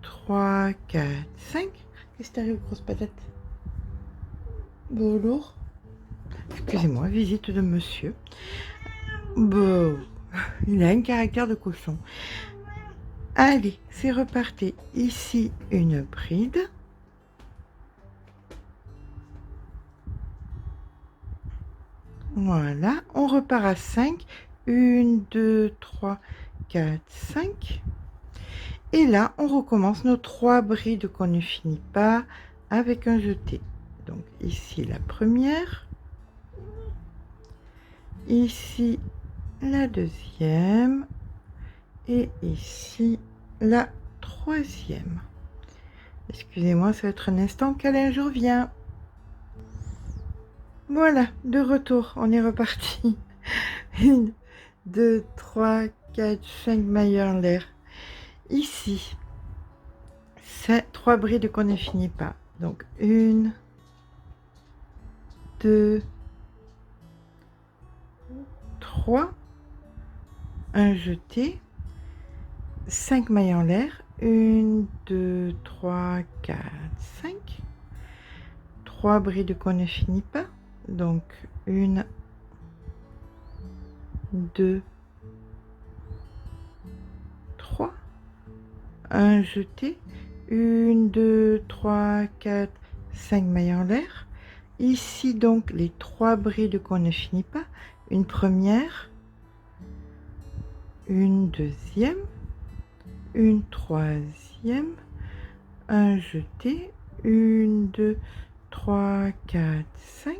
Speaker 1: 3, 4, 5. Qu'est-ce qui t'arrive, grosse patate? Beau lourd. Excusez-moi, visite de monsieur. Bon, il a un caractère de cochon. Allez, c'est reparti. Ici, une bride. Voilà, on repart à 5. 1, 2, 3, 4, 5. Et là, on recommence nos 3 brides qu'on ne finit pas avec un jeté. Donc ici, la première. Ici, la deuxième. Et ici, la troisième. Excusez-moi, ça va être un instant qu'Alain je reviens. Voilà, de retour, on est reparti. 1, 2, 3, 4, 5 mailles en l'air. Ici, c'est 3 brides qu'on ne finit pas. Donc 1, 2, 3, un jeté, 5 mailles en l'air. 1, 2, 3, 4, 5. 3 brides qu'on ne finit pas. Donc 1, 2, 3. Un jeté. 1, 2, 3, 4, 5 mailles en l'air. Ici donc les 3 brides qu'on ne finit pas. Une première, une deuxième, une troisième, un jeté, 1, 2, 3, 4, 5.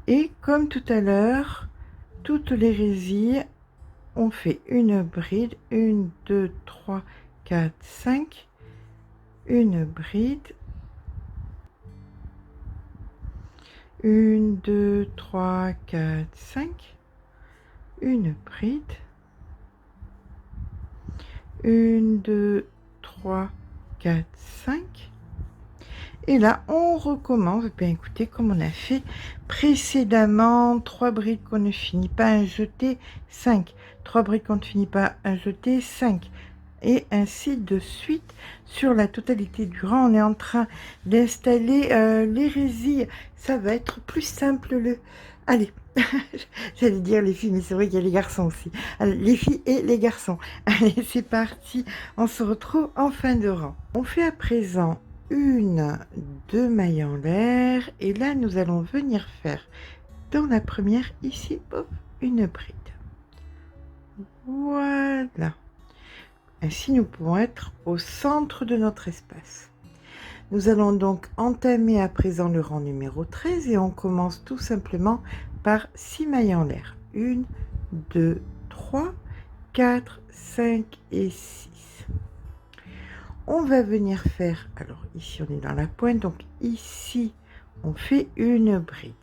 Speaker 1: Et comme tout à l'heure, toutes les résilles, on fait une bride, 1, 2, 3, 4, 5, une bride, 1, 2, 3, 4, 5, une bride, 1, 2, 3, 4, 5. Et là, on recommence. Bien écoutez, comme on a fait précédemment, 3 brides qu'on ne finit pas, un jeté, 5. 3 brides qu'on ne finit pas, un jeté, 5. Et ainsi de suite sur la totalité du rang. On est en train d'installer les résilles. Ça va être plus simple. Allez, j'allais dire les filles, mais c'est vrai qu'il y a les garçons aussi. Allez, les filles et les garçons. Allez, c'est parti. On se retrouve en fin de rang. On fait à présent 1, 2 mailles en l'air. Et là, nous allons venir faire dans la première, ici, hop, une bride. Voilà. Ainsi, nous pouvons être au centre de notre espace. Nous allons donc entamer à présent le rang numéro 13 et on commence tout simplement par 6 mailles en l'air. 1, 2, 3, 4, 5 et 6. On va venir faire, alors ici on est dans la pointe, donc ici on fait une bride.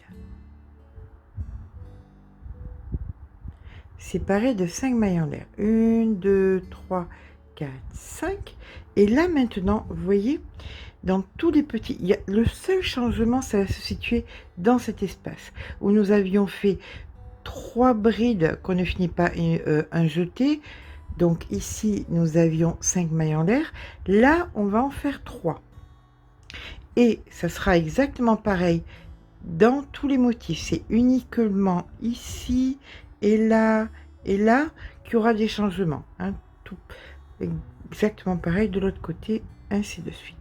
Speaker 1: Séparée de 5 mailles en l'air. 1, 2, 3, 4, 5. Et là maintenant, vous voyez, dans tous les petits, le seul changement, ça va se situer dans cet espace où nous avions fait 3 brides qu'on ne finit pas un jeté. Donc ici, nous avions 5 mailles en l'air. Là, on va en faire 3. Et ça sera exactement pareil dans tous les motifs. C'est uniquement ici et là qu'il y aura des changements. Hein, tout exactement pareil de l'autre côté, ainsi de suite.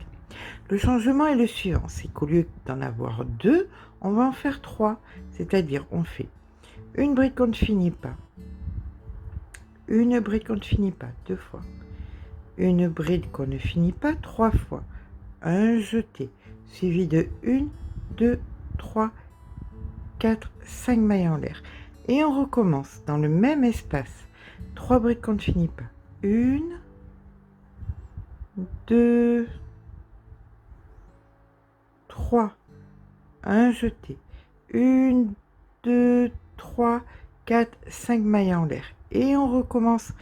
Speaker 1: Le changement est le suivant, c'est qu'au lieu d'en avoir 2, on va en faire 3. C'est-à-dire, on fait une bride qu'on ne finit pas, une bride qu'on ne finit pas 2 fois, une bride qu'on ne finit pas 3 fois, un jeté, suivi de 1, 2, 3, 4, 5 mailles en l'air. Et on recommence dans le même espace. 3 brides qu'on ne finit pas. 1, 2, 3, un jeté. 1, 2, 3, 4, 5 mailles en l'air. Et on recommence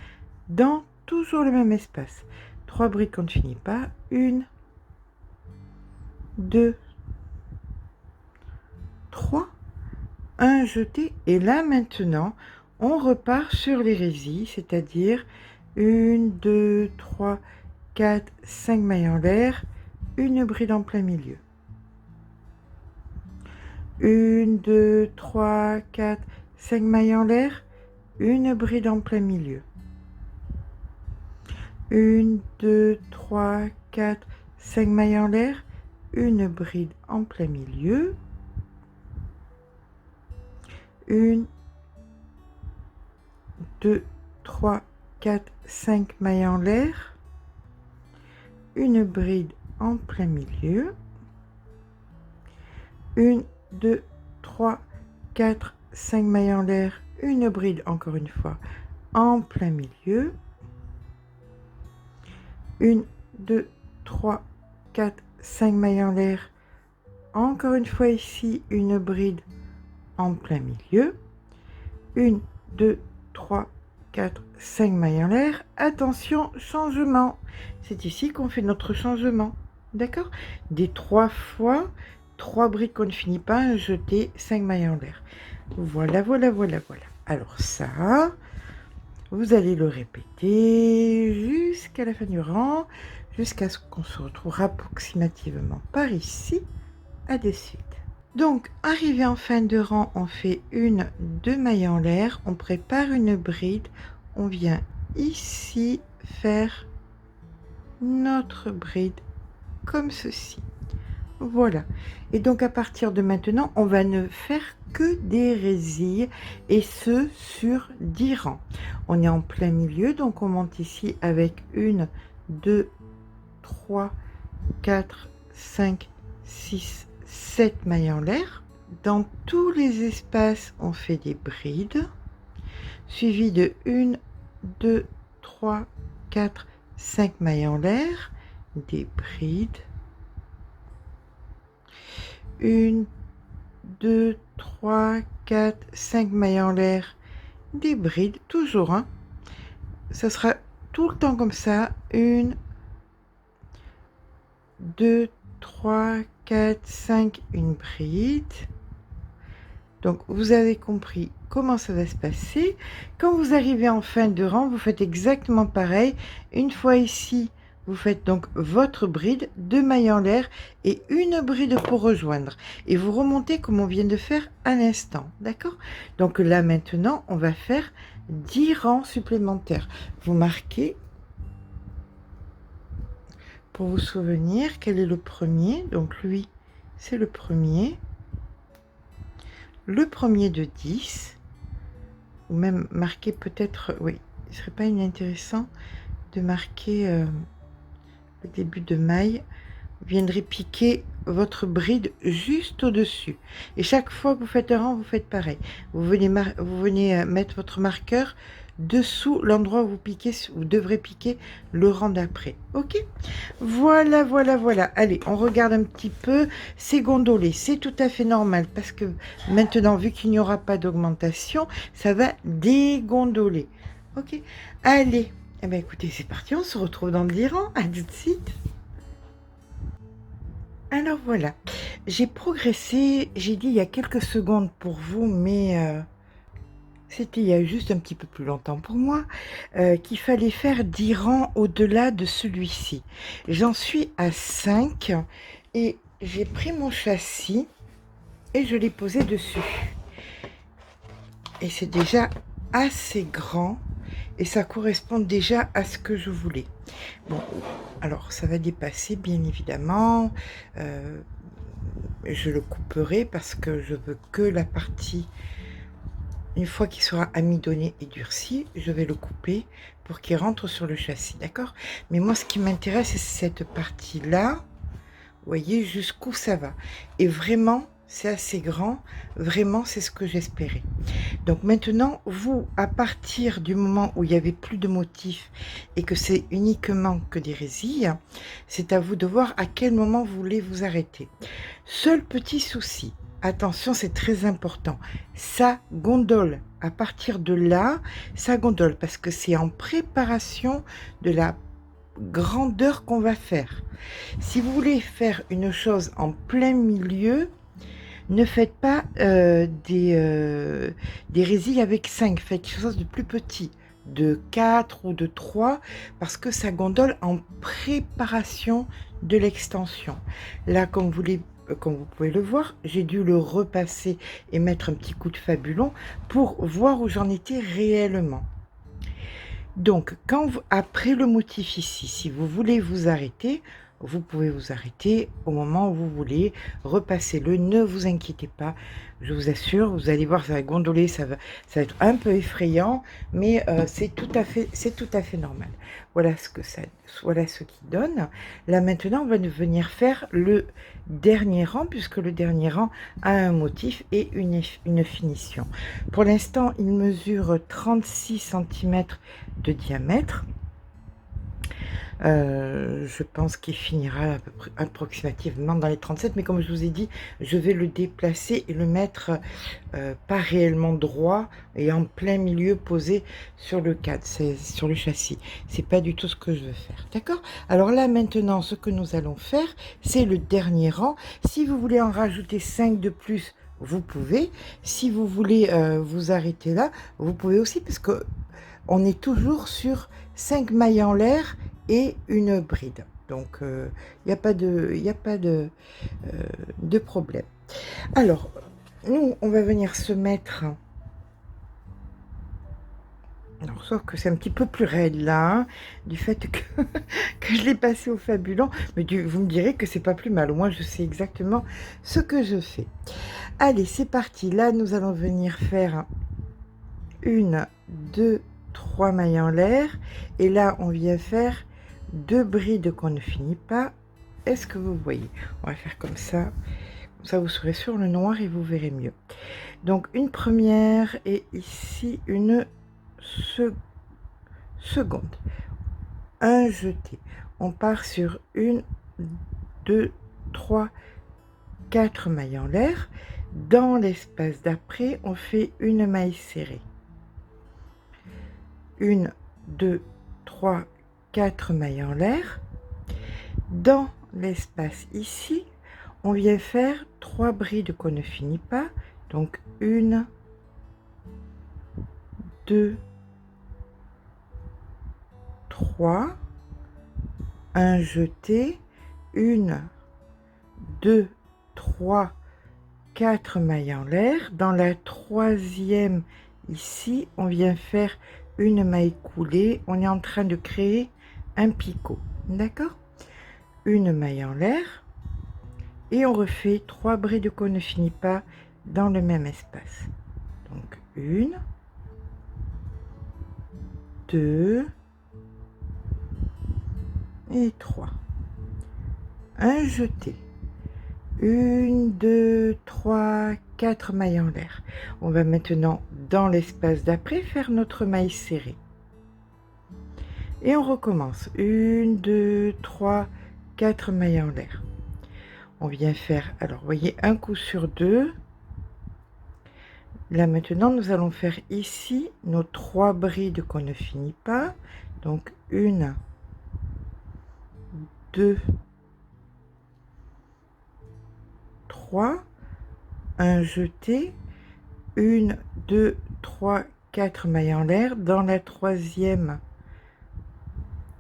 Speaker 1: dans toujours le même espace. 3 brides qu'on ne finit pas. 1, 2, 3, un jeté. Et là maintenant, on repart sur l'hérésie, c'est-à-dire 1, 2, 3, 4, 5 mailles en l'air, une bride en plein milieu. 1, 2, 3, 4, 5 mailles en l'air, une bride en plein milieu. 1, 2, 3, 4, 5 mailles en l'air, une bride en plein milieu. 1, 2, 3, 4, 5 mailles en l'air, une bride en plein milieu. 1, 2, 3, 4, 5 mailles en l'air, une bride encore une fois en plein milieu. 1, 2, 3, 4, 5 mailles en l'air, encore une fois ici une bride en plein milieu. 1, 2, 3, 4, 5 mailles en l'air. Attention, changement. C'est ici qu'on fait notre changement. D'accord? Des 3 fois, 3 brides qu'on ne finit pas, un jeté, 5 mailles en l'air. Voilà, voilà, voilà, voilà. Alors ça, vous allez le répéter jusqu'à la fin du rang, jusqu'à ce qu'on se retrouve approximativement par ici, à des suites. Donc, arrivé en fin de rang, on fait 1, 2 mailles en l'air, on prépare une bride, on vient ici faire notre bride comme ceci. Voilà. Et donc, à partir de maintenant, on va ne faire que des résilles, et ce, sur 10 rangs. On est en plein milieu, donc on monte ici avec 1, 2, 3, 4, 5, 6, 7 mailles en l'air. Dans tous les espaces, on fait des brides, suivi de 1, 2, 3, 4, 5 mailles en l'air, des brides. 1, 2, 3, 4, 5 mailles en l'air, des brides, toujours, hein. Ça sera tout le temps comme ça. 1, 2, 3, 4, 5, une bride. Donc, vous avez compris comment ça va se passer. Quand vous arrivez en fin de rang, vous faites exactement pareil. Une fois ici, vous faites donc votre bride, 2 mailles en l'air et une bride pour rejoindre. Et vous remontez comme on vient de faire à l'instant. D'accord? Donc là, maintenant, on va faire 10 rangs supplémentaires. Vous marquez pour vous souvenir quel est le premier. Donc lui, c'est le premier. Le premier de 10. Ou même marquer peut-être, oui, ce serait pas inintéressant de marquer le début de maille. Vous viendrez piquer votre bride juste au-dessus. Et chaque fois que vous faites un rang, vous faites pareil. Vous venez mettre votre marqueur dessous l'endroit où vous devrez piquer le rang d'après. Ok? Voilà, voilà, voilà. Allez, on regarde un petit peu. C'est gondolé, c'est tout à fait normal parce que maintenant, vu qu'il n'y aura pas d'augmentation, ça va dégondoler. Ok? Allez. Eh bien, écoutez, c'est parti. On se retrouve dans le 10 rangs. À tout de suite. Alors voilà, j'ai progressé, j'ai dit il y a quelques secondes pour vous, mais c'était il y a juste un petit peu plus longtemps pour moi, qu'il fallait faire 10 rangs au-delà de celui-ci. J'en suis à 5 et j'ai pris mon châssis et je l'ai posé dessus. Et c'est déjà assez grand et ça correspond déjà à ce que je voulais. Bon, alors ça va dépasser bien évidemment, je le couperai parce que je veux que la partie Une fois qu'il sera amidonné et durci, je vais le couper pour qu'il rentre sur le châssis, d'accord? Mais moi, ce qui m'intéresse, c'est cette partie-là. Vous voyez jusqu'où ça va. Et vraiment, c'est assez grand. Vraiment, c'est ce que j'espérais. Donc maintenant, vous, à partir du moment où il n'y avait plus de motifs et que c'est uniquement que des résilles, c'est à vous de voir à quel moment vous voulez vous arrêter. Seul petit souci, attention, c'est très important, ça gondole. À partir de là, ça gondole parce que c'est en préparation de la grandeur qu'on va faire. Si vous voulez faire une chose en plein milieu, ne faites pas des résilles avec 5, faites quelque chose de plus petit, de 4 ou de 3, parce que ça gondole en préparation de l'extension. Là, comme vous pouvez le voir, j'ai dû le repasser et mettre un petit coup de fabulon pour voir où j'en étais réellement. Donc, après le motif ici, si vous voulez vous arrêter, vous pouvez vous arrêter au moment où vous voulez, repasser le, ne vous inquiétez pas, je vous assure, vous allez voir, ça va gondoler, ça va être un peu effrayant, mais c'est tout à fait normal. Voilà ce qui donne. Là maintenant, on va venir faire le dernier rang, puisque le dernier rang a un motif et une finition. Pour l'instant, il mesure 36 cm de diamètre. Je pense qu'il finira à peu près approximativement dans les 37, mais comme je vous ai dit, je vais le déplacer et le mettre pas réellement droit et en plein milieu posé sur le cadre, c'est sur le châssis. C'est pas du tout ce que je veux faire, d'accord? Alors là maintenant, ce que nous allons faire, c'est le dernier rang. Si vous voulez en rajouter 5 de plus, vous pouvez. Si vous voulez vous arrêter là, vous pouvez aussi, parce que on est toujours sur 5 mailles en l'air et une bride. Donc, il n'y a pas de problème. Alors, nous, on va venir se mettre... Alors, sauf que c'est un petit peu plus raide là, hein, du fait que, que je l'ai passé au fabulon. Mais vous me direz que c'est pas plus mal. Au moins, je sais exactement ce que je fais. Allez, c'est parti. Là, nous allons venir faire 1, 2, 3 mailles en l'air. Et là, on vient faire 2 brides qu'on ne finit pas. Est-ce que vous voyez? On va faire comme ça vous serez sur le noir et vous verrez mieux. Donc une première et ici une seconde. Un jeté. On part sur 1, 2, 3, 4 mailles en l'air. Dans l'espace d'après, on fait une maille serrée. 1, 2, 3, 4 mailles en l'air. Dans l'espace ici, on vient faire 3 brides qu'on ne finit pas. Donc 1, 2, 3, un jeté, 1, 2, 3, 4 mailles en l'air. Dans la troisième ici, on vient faire une maille coulée. On est en train de créer un picot, d'accord? Une maille en l'air et on refait 3 brides qu'on ne finit pas dans le même espace. Donc 1, 2 et 3. Un jeté. 1, 2, 3, 4 mailles en l'air. On va maintenant, dans l'espace d'après, faire notre maille serrée. Et on recommence. 1, 2, 3, 4 mailles en l'air. On vient faire, alors, vous voyez, un coup sur 2. Là, maintenant, nous allons faire ici nos 3 brides qu'on ne finit pas. Donc, 1, 2, 3, un jeté, 1, 2, 3, 4 mailles en l'air. Dans la troisième,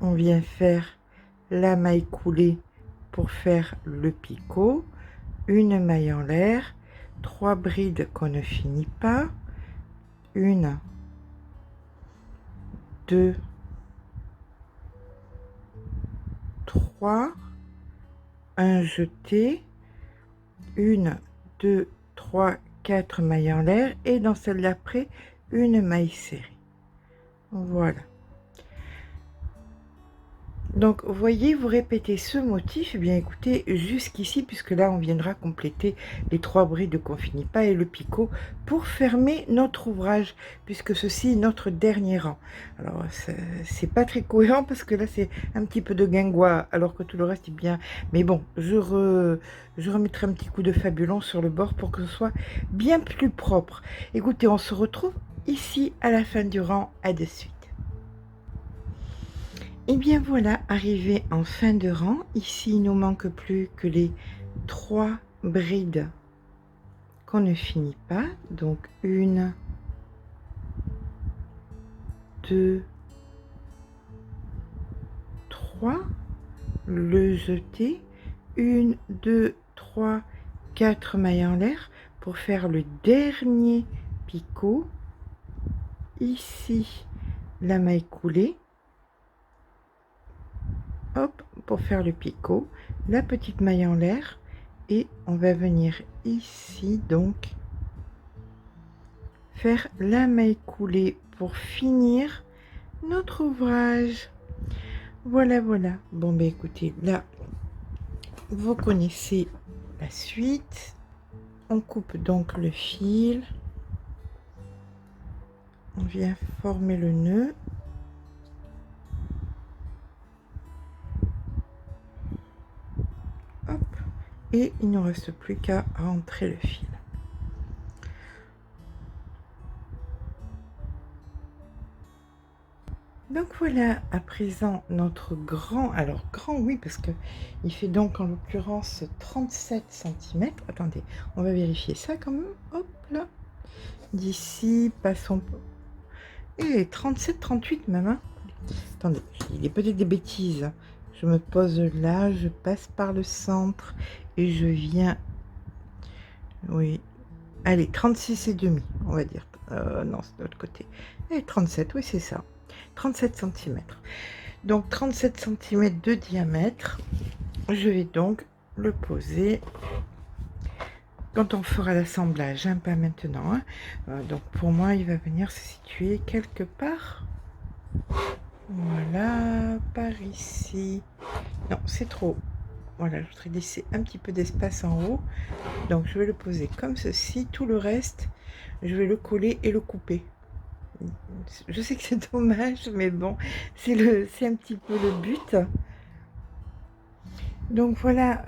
Speaker 1: on vient faire la maille coulée pour faire le picot, une maille en l'air, 3 brides qu'on ne finit pas, 1, 2, 3, un jeté, 1, 2, 3, 4 mailles en l'air et dans celle d'après une maille serrée. Voilà. Donc, vous voyez, vous répétez ce motif, eh bien écoutez, jusqu'ici, puisque là, on viendra compléter les 3 brides qu'on finit pas et le picot pour fermer notre ouvrage, puisque ceci est notre dernier rang. Alors, c'est pas très cohérent parce que là, c'est un petit peu de guingois, alors que tout le reste est bien. Mais bon, je remettrai un petit coup de fabulon sur le bord pour que ce soit bien plus propre. Écoutez, on se retrouve ici à la fin du rang, à de suite. Et bien voilà, arrivé en fin de rang, ici il ne nous manque plus que les 3 brides qu'on ne finit pas. Donc 1, 2, 3, le jeter, 1, 2, 3, 4 mailles en l'air pour faire le dernier picot. Ici, la maille coulée. Hop, pour faire le picot, la petite maille en l'air et on va venir ici donc faire la maille coulée pour finir notre ouvrage. Voilà, voilà. Bon, ben écoutez, là, vous connaissez la suite. On coupe donc le fil. On vient former le nœud. Et il ne nous reste plus qu'à rentrer le fil. Donc voilà, à présent notre grand, alors grand oui parce que il fait donc en l'occurrence 37 cm. Attendez, on va vérifier ça quand même. Hop là, d'ici passons et 37-38 même. Hein. Attendez, il y a peut-être des bêtises. Je me pose là, je passe par le centre et je viens. Oui, allez, 36 et demi, on va dire. Non, c'est de l'autre côté. Et 37, oui, c'est ça. 37 cm. Donc 37 cm de diamètre. Je vais donc le poser quand on fera l'assemblage, hein, pas maintenant. Hein. Donc pour moi, il va venir se situer quelque part. Voilà, par ici. Non, c'est trop. Voilà, je voudrais laisser un petit peu d'espace en haut. Donc je vais le poser comme ceci. Tout le reste, je vais le coller et le couper. Je sais que c'est dommage, mais bon, c'est un petit peu le but. Donc voilà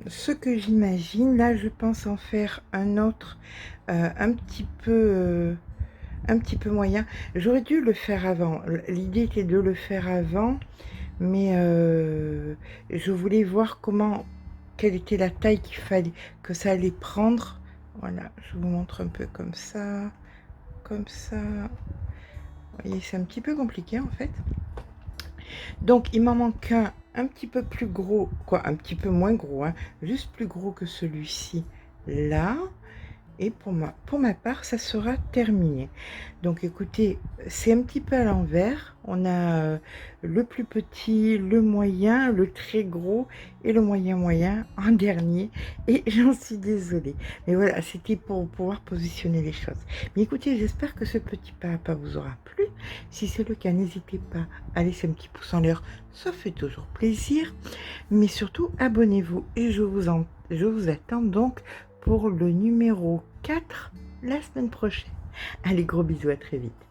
Speaker 1: ce que j'imagine. Là, je pense en faire un autre un petit peu moyen. J'aurais dû le faire avant. L'idée était de le faire avant, mais je voulais voir quelle était la taille qu'il fallait, que ça allait prendre. Voilà, je vous montre un peu comme ça, comme ça. Vous voyez, c'est un petit peu compliqué en fait. Donc il m'en manque un petit peu plus gros, quoi, un petit peu moins gros, hein, juste plus gros que celui-ci là. Et pour ma part, ça sera terminé. Donc écoutez, c'est un petit peu à l'envers. On a le plus petit, le moyen, le très gros et le moyen en dernier. Et j'en suis désolée. Mais voilà, c'était pour pouvoir positionner les choses. Mais écoutez, j'espère que ce petit pas à pas vous aura plu. Si c'est le cas, n'hésitez pas à laisser un petit pouce en l'air. Ça fait toujours plaisir. Mais surtout, abonnez-vous. Et je vous attends donc pour le numéro 4 la semaine prochaine. Allez, gros bisous, à très vite.